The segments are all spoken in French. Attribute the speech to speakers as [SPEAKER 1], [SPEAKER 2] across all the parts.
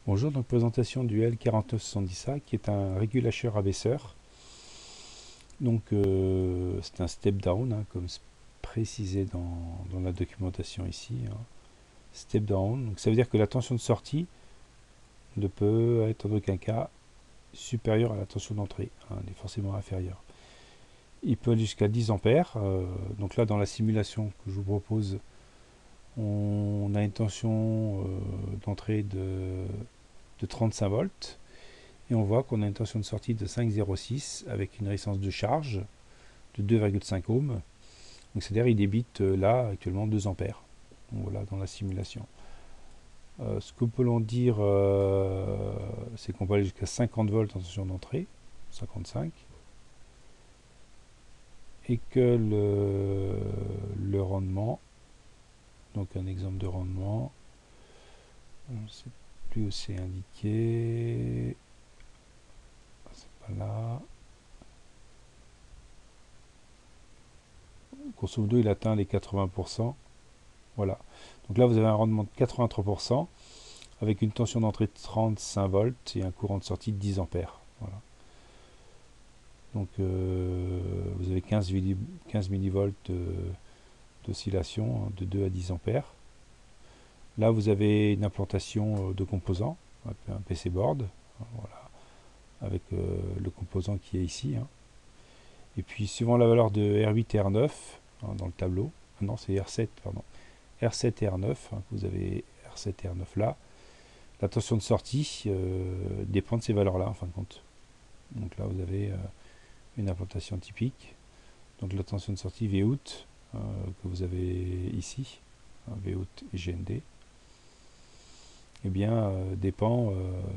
[SPEAKER 1] Bonjour, donc présentation du L4970A qui est un régulateur abaisseur. Donc c'est un step down, hein, comme précisé dans la documentation ici, hein. Step down, donc ça veut dire que la tension de sortie ne peut être en aucun cas supérieure à la tension d'entrée, hein, elle est forcément inférieure. Il peut aller jusqu'à 10 ampères, donc là dans la simulation que je vous propose, on a une tension d'entrée de 35 volts. Et on voit qu'on a une tension de sortie de 5,06 avec une résistance de charge de 2,5 ohms. Donc c'est-à-dire il débite là actuellement 2 ampères. Donc voilà dans la simulation. Ce que peut l'on dire, c'est qu'on peut aller jusqu'à 50 volts en tension d'entrée, 55, et que le rendement, donc un exemple de rendement, on ne sait plus où c'est indiqué, c'est pas là. Grosso modo, il atteint les 80%. Voilà. Donc là, vous avez un rendement de 83% avec une tension d'entrée de 35 volts et un courant de sortie de 10 ampères. Voilà. Donc vous avez 15 millivolts d'oscillation, hein, de 2 à 10 ampères. Là, vous avez une implantation de composants, un PC board, hein, voilà, avec le composant qui est ici, hein. Et puis, suivant la valeur de R8 et R9, hein, dans le tableau, non, c'est R7, pardon, R7 et R9, hein, vous avez R7 et R9 là, la tension de sortie dépend de ces valeurs-là, en fin de compte. Donc là, vous avez une implantation typique. Donc la tension de sortie Vout, que vous avez ici, hein, Vout et GND, eh bien, dépend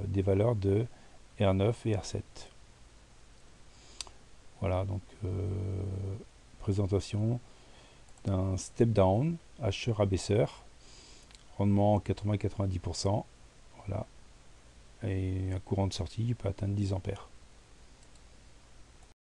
[SPEAKER 1] des valeurs de R9 et R7. Voilà, donc présentation d'un step down, hacheur abaisseur, rendement 80-90%, voilà, et un courant de sortie qui peut atteindre 10 ampères.